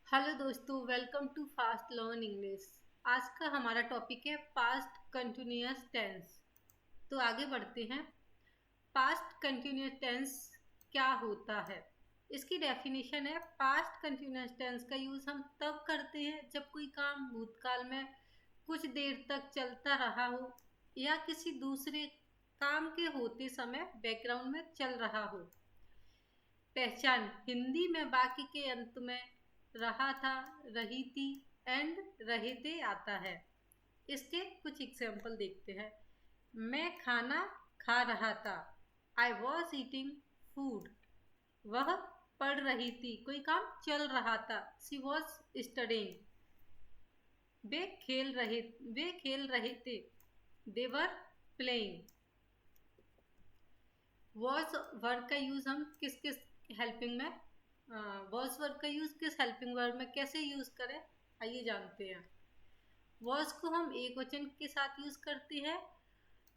Hello दोस्तों, welcome to fast learn English. आज का हमारा टॉपिक है पास्ट कंटिन्यूअस टेंस। तो आगे बढ़ते हैं। पास्ट कंटिन्यूअस टेंस क्या होता है? इसकी डेफिनेशन है, पास्ट कंटिन्यूअस टेंस का यूज़ हम तब करते हैं जब कोई काम भूतकाल में कुछ देर तक चलता रहा हो या किसी दूसरे काम के होते समय बैकग्राउंड में चल रहा हो। पहचान: हिंदी में वाक्य के अंत में रहा था, रही थी एंड रहे थे आता है। इसके कुछ एग्जाम्पल देखते हैं। मैं खाना खा रहा था, आई वॉज ईटिंग फूड। वह पढ़ रही थी, कोई काम चल रहा था, शी वॉज स्टडिंग। वे खेल रहे थे, they were playing. Was verb का यूज हम किस किस हेल्पिंग में वॉज वर्ब का यूज किस हेल्पिंग वर्ब में कैसे यूज करें, आइए जानते हैं। वॉज को हम एक वचन के साथ यूज करते हैं।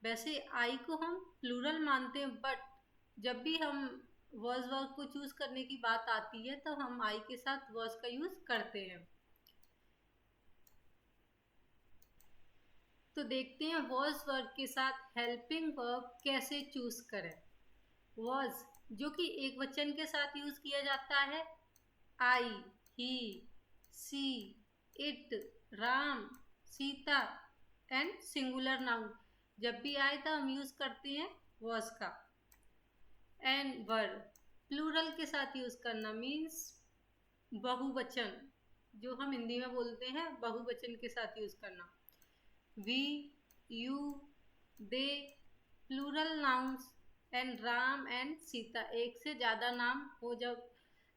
वैसे आई को हम प्लूरल मानते हैं, बट जब भी हम वॉज वर्ब को चूज करने की बात आती है तो हम आई के साथ वॉज का यूज करते हैं। तो देखते हैं वॉज वर्ब के साथ हेल्पिंग वर्ब कैसे चूज करें। वॉज जो कि एक वचन के साथ यूज किया जाता है, I, he, she, it, Ram, Sita and singular noun जब भी आए तो हम यूज करते हैं वॉज का। एंड वर्ब प्लूरल के साथ यूज करना मीन्स बहुवचन, जो हम हिंदी में बोलते हैं बहुवचन के साथ यूज करना। We, you, they, plural nouns and Ram and Sita, एक से ज्यादा नाम हो जब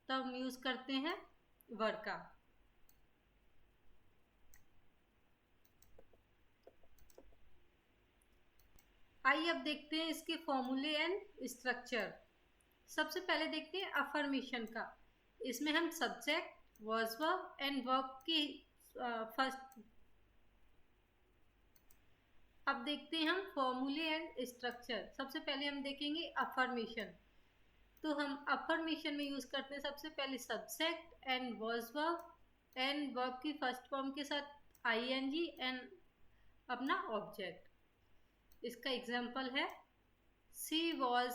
तब हम यूज करते हैं वर का। आइए अब देखते हैं इसके फॉर्मूले एंड स्ट्रक्चर। सबसे पहले देखते हैं अफर्मेशन का। इसमें हम subject, was verb and verb की फर्स्ट। अब देखते हैं हम फॉर्मूले एंड स्ट्रक्चर। सबसे पहले हम देखेंगे अफर्मेशन। तो हम अफर्मेशन में यूज करते हैं सबसे पहले subject and was verb and verb की फर्स्ट फॉर्म के साथ आईएनजी एंड अपना ऑब्जेक्ट। इसका एग्जाम्पल है, सी वॉज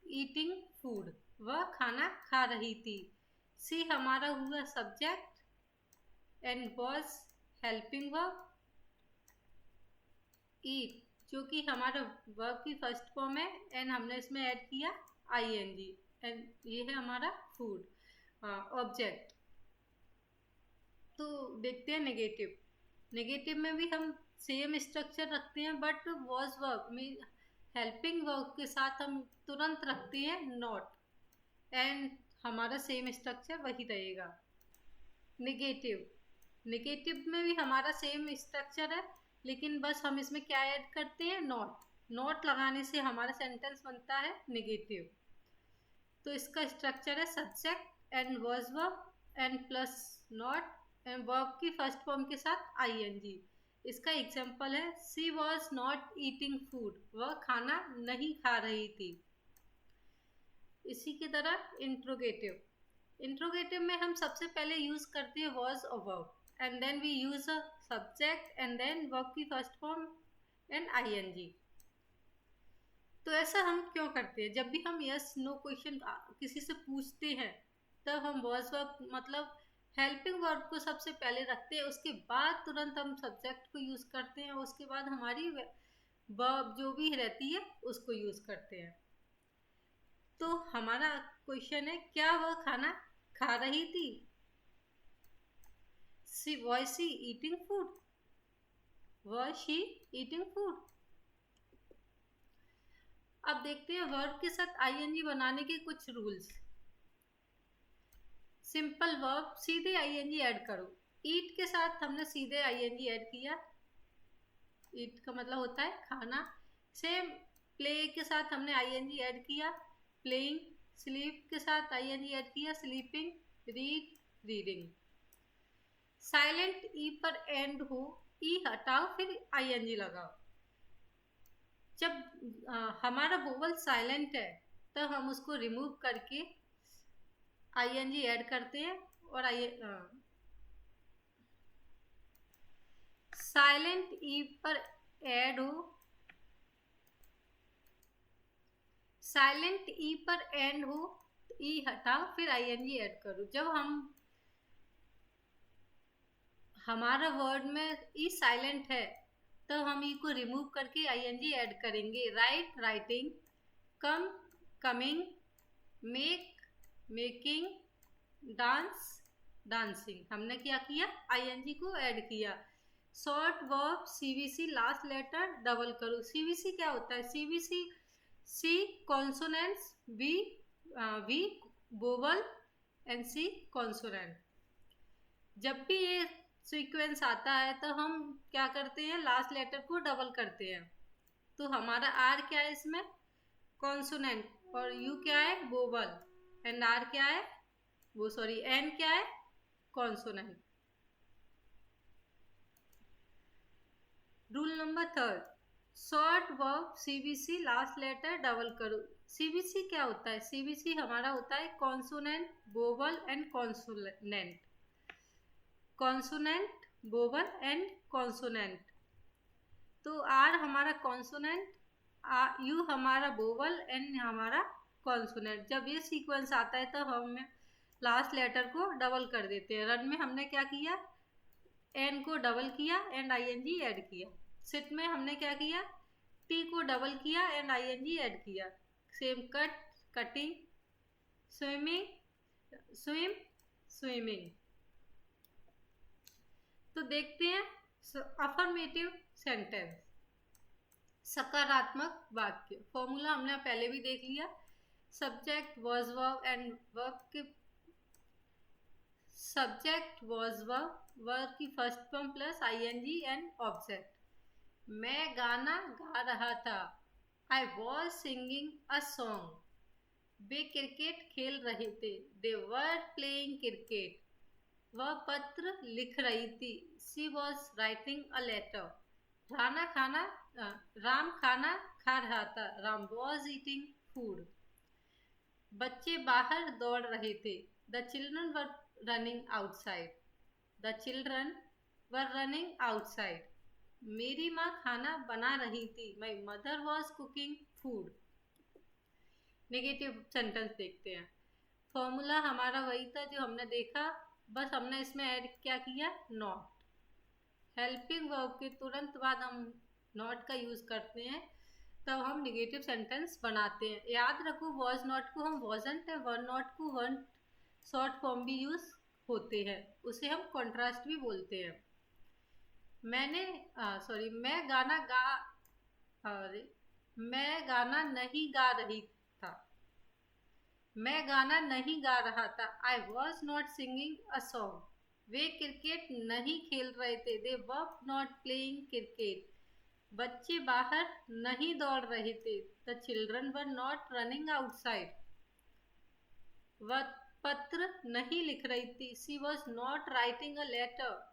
ईटिंग फूड, वह खाना खा रही थी। सी हमारा हुआ subject and was helping verb. It जो कि हमारा वर्ब की फर्स्ट फॉर्म है एंड हमने इसमें ऐड किया आईएनजी एंड ये है हमारा फूड ऑब्जेक्ट। तो देखते हैं नेगेटिव। नेगेटिव में भी हम सेम स्ट्रक्चर रखते हैं, बट वॉज वर्ब में हेल्पिंग वर्ब के साथ हम तुरंत रखते हैं नॉट एंड हमारा सेम स्ट्रक्चर वही रहेगा। नेगेटिव नेगेटिव में भी हमारा सेम स्ट्रक्चर है, लेकिन बस हम इसमें क्या ऐड करते हैं, नॉट। नॉट लगाने से हमारा सेंटेंस बनता है नेगेटिव। तो इसका स्ट्रक्चर है subject and was verb and plus not and verb की फर्स्ट फॉर्म के साथ आईएनजी। इसका एग्जाम्पल है, सी वॉज नॉट ईटिंग फूड, वह खाना नहीं खा रही थी। इसी की तरह इंट्रोगेटिव। इंट्रोगेटिव में हम सबसे पहले यूज करते हैं वॉज और verb and then we use a subject and then verb की फर्स्ट फॉर्म एंड आईएनजी। तो ऐसा हम क्यों करते हैं? जब भी हम यस नो क्वेश्चन किसी से पूछते हैं तब हम वॉज वर्ब मतलब हेल्पिंग वर्ब को सबसे पहले रखते हैं, उसके बाद तुरंत हम सब्जेक्ट को यूज करते हैं, उसके बाद हमारी वर्ब जो भी रहती है उसको यूज करते हैं। तो हमारा क्वेश्चन है, क्या वह खाना खा रही थी? Was she eating food? Was she eating food? अब देखते हैं वर्ब के साथ आईएनजी बनाने के कुछ रूल्स। सिंपल वर्ब सीधे आईएनजी ऐड करो। ईट के साथ हमने सीधे आईएनजी ऐड किया, ईट का मतलब होता है खाना। सेम प्ले के साथ हमने आईएनजी ऐड किया, प्लेइंग। स्लीप के साथ आईएनजी ऐड किया, स्लीपिंग। Read, reading. साइलेंट ई पर एंड हो, ई हटाओ फिर आईएनजी लगाओ। जब हमारा वोवल साइलेंट है तब हम उसको रिमूव करके आईएनजी ऐड करते हैं और आइए साइलेंट ई पर ऐड हो, साइलेंट ई पर एंड हो, ई हटाओ फिर आईएनजी ऐड करो। जब हमारा वर्ड में ई साइलेंट है तो हम ई को रिमूव करके आईएनजी ऐड करेंगे। Write writing, come coming, make making, dance dancing. हमने क्या किया, आईएनजी को ऐड किया। Short verb CVC last letter double करो। सीवीसी क्या होता है, CVC C consonants, V vowel and C consonant. जब भी ये सीक्वेंस आता है तो हम क्या करते हैं, लास्ट लेटर को डबल करते हैं। तो हमारा आर क्या है इसमें, कॉन्सोनेंट, और यू क्या है, वोवल, एंड आर क्या है, वो सॉरी एन क्या है, consonant. Rule number 3, short verb CVC last letter double करो। सीवीसी क्या होता है, सीवीसी हमारा होता है consonant, vowel and consonant, consonant, vowel and consonant. तो आर हमारा कॉन्सोनेंट, यू हमारा वोवल एंड हमारा कॉन्सोनेंट। जब ये सीक्वेंस आता है तो हम लास्ट लेटर को डबल कर देते हैं। रन में हमने क्या किया, एन को डबल किया एंड आईएनजी ऐड किया। सिट में हमने क्या किया, टी को डबल किया एंड आईएनजी ऐड किया। Same cut, cutting, swimming, swim, swimming. तो देखते हैं अफर्मेटिव सेंटेंस, सकारात्मक वाक्य। फॉर्मूला हमने पहले भी देख लिया। Subject was verb and verb के सब्जेक्ट वाज वर्ब की first form plus ING and object. मैं गाना गा रहा था, I was singing a song. वे क्रिकेट खेल रहे थे, दे वर प्लेइंग क्रिकेट। वह पत्र लिख रही थी, she was writing a letter. Ram खाना खा रहा था, राम वॉज ईटिंग फूड। बच्चे बाहर दौड़ रहे थे, the children were running outside, the children were running outside. मेरी माँ खाना बना रही थी, my mother was cooking food. Negative sentence देखते हैं। फॉर्मूला हमारा वही था जो हमने देखा, बस हमने इसमें ऐड क्या किया, नॉट। हेल्पिंग वर्ब के तुरंत बाद हम नॉट का यूज करते हैं, तब हम नेगेटिव सेंटेंस बनाते हैं। याद रखो, वॉज नॉट को हम वॉजंट है, वर नॉट को वन शॉर्ट फॉर्म भी यूज होते हैं, उसे हम कॉन्ट्रास्ट भी बोलते हैं। मैं गाना नहीं गा रही था, मैं गाना नहीं गा रहा था, I was not singing a song. वे क्रिकेट नहीं खेल रहे थे, they were not playing cricket. बच्चे बाहर नहीं दौड़ रहे थे, the children were not running outside. वह पत्र नहीं लिख रही थी, she was not writing a letter.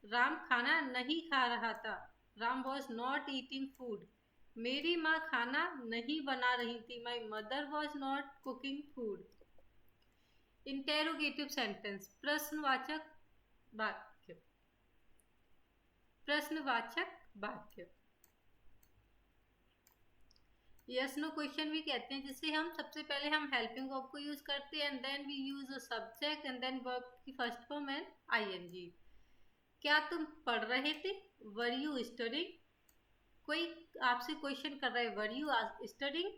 Ram खाना नहीं खा रहा था, Ram was not eating food. मेरी माँ खाना नहीं बना रही थी, my mother was not cooking food. Interrogative sentence, प्रश्नवाचक वाक्य, प्रश्नवाचक वाक्य। यस नो क्वेश्चन भी कहते हैं, जिससे हम सबसे पहले हम हेल्पिंग वर्ब को यूज करते हैं and then we use a subject and then verb की फर्स्ट फॉर्म एंड आईएनजी। क्या तुम पढ़ रहे थे, वर यू स्टडिंग। कोई आपसे क्वेश्चन कर रहा है, were you studying,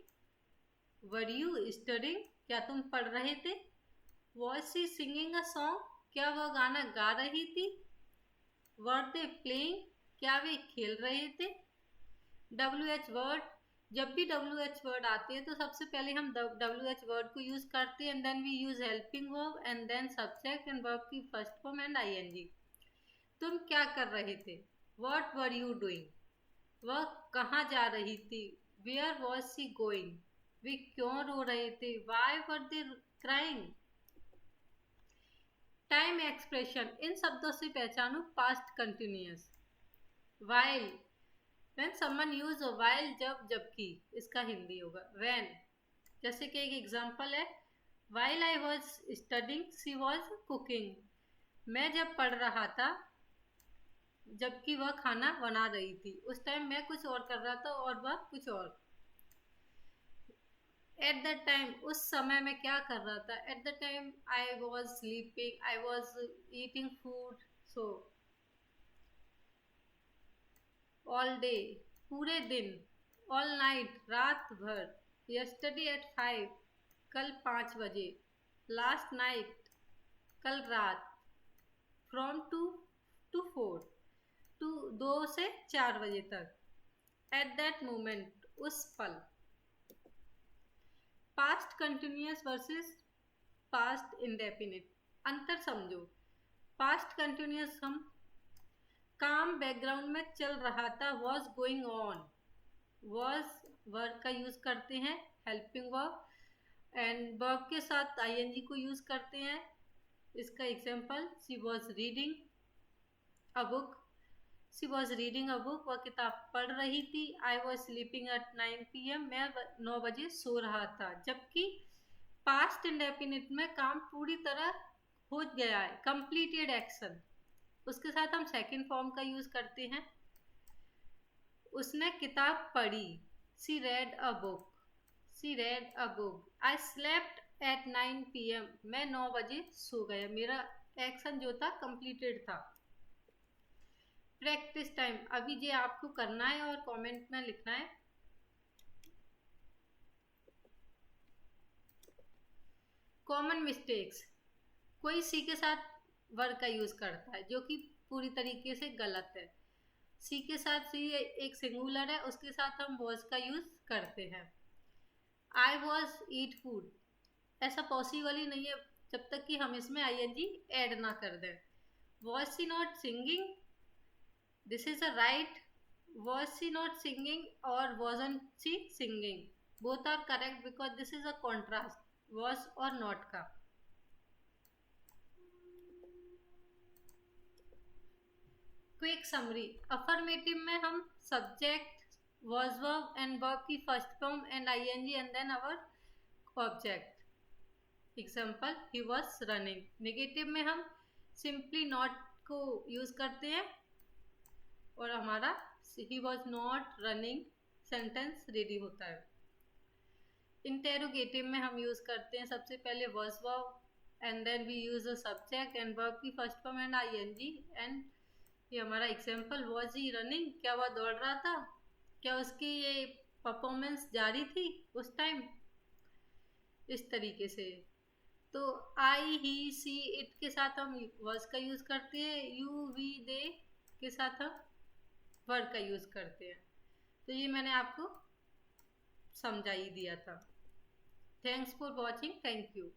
were you studying, क्या तुम पढ़ रहे थे। Was she singing a song, क्या वह गाना गा रही थी। वर दे प्लेइंग, क्या वे खेल रहे थे। WH वर्ड, जब भी WH वर्ड आते हैं तो सबसे पहले हम WH वर्ड को यूज करते हैं and then we use helping verb and then subject and verb की फर्स्ट फॉर्म एंड आईएनजी। तुम क्या कर रहे थे, व्हाट वर यू डूइंग। वह कहाँ जा रही थी, वेयर वॉज शी गोइंग। वे क्यों रो रहे थे, why were they crying. Time expression, इन शब्दों से पहचानो past continuous. While, when someone use while, जब जबकि, इसका हिंदी होगा व्हेन। जैसे कि एक एग्जांपल है, While I was studying, she was cooking. मैं जब पढ़ रहा था जबकि वह खाना बना रही थी, उस टाइम मैं कुछ और कर रहा था और वह कुछ और। एट द टाइम, उस समय मैं क्या कर रहा था? At the time I was sleeping, I was eating food. So all day, पूरे दिन। ऑल नाइट, रात भर। यस्टरडे एट 5, कल 5 बजे। लास्ट नाइट, कल रात। फ्रॉम 2 to 4, 2 से 4 बजे तक। एट दैट मोमेंट, उस पल। Past continuous versus past indefinite, अंतर समझो। पास्ट कंटिन्यूअस हम काम बैकग्राउंड में चल रहा था, was going on. Was verb का यूज करते हैं, हेल्पिंग वर्ब, एंड वर्ब के साथ आईएनजी को यूज करते हैं। इसका example, she was reading a book. She was reading a book, वह किताब पढ़ रही थी। I was sleeping at 9 PM, मैं 9 बजे सो रहा था। जबकि पास्ट इंडेफिनिट में काम पूरी तरह हो गया है, कंप्लीटेड एक्शन। उसके साथ हम सेकंड फॉर्म का यूज करते हैं। उसने किताब पढ़ी। She red a book. She red a book. I slept at 9 PM, मैं 9 बजे सो गया। मेरा एक्शन जो था कंप्लीटेड था। प्रैक्टिस टाइम, अभी ये आपको करना है और कमेंट में लिखना है। कॉमन मिस्टेक्स, कोई सी के साथ वर्ड का यूज करता है जो कि पूरी तरीके से गलत है। सी के साथ, सी एक सिंगुलर है, उसके साथ हम वॉज का यूज करते हैं। आई वॉज ईट फूड, ऐसा पॉसिबल ही नहीं है जब तक कि हम इसमें आईएनजी ऐड ना कर दें। Was she not singing, this is a right. Was she not singing or wasn't she singing? Both are correct because this is a contrast, was or not का। क्विक समरी, अफर्मेटिव में हम subject, was verb and verb की first form and ING and then our object. Example, he was running। Negative में हम simply not को use करते हैं और हमारा he was not running sentence ready होता है। इंटेरोगेटिव में हम यूज करते हैं सबसे पहले was verb and then we use a subject and verb की first form and ING. And ये हमारा एग्जांपल, was he running, क्या वह दौड़ रहा था, क्या उसकी ये परफॉर्मेंस जारी थी उस टाइम, इस तरीके से। तो आई, ही, सी, इट के साथ हम was का यूज करते हैं। यू, वी, दे के साथ हम वर्ड का यूज करते हैं। तो ये मैंने आपको समझा ही दिया था। Thanks for watching, thank you.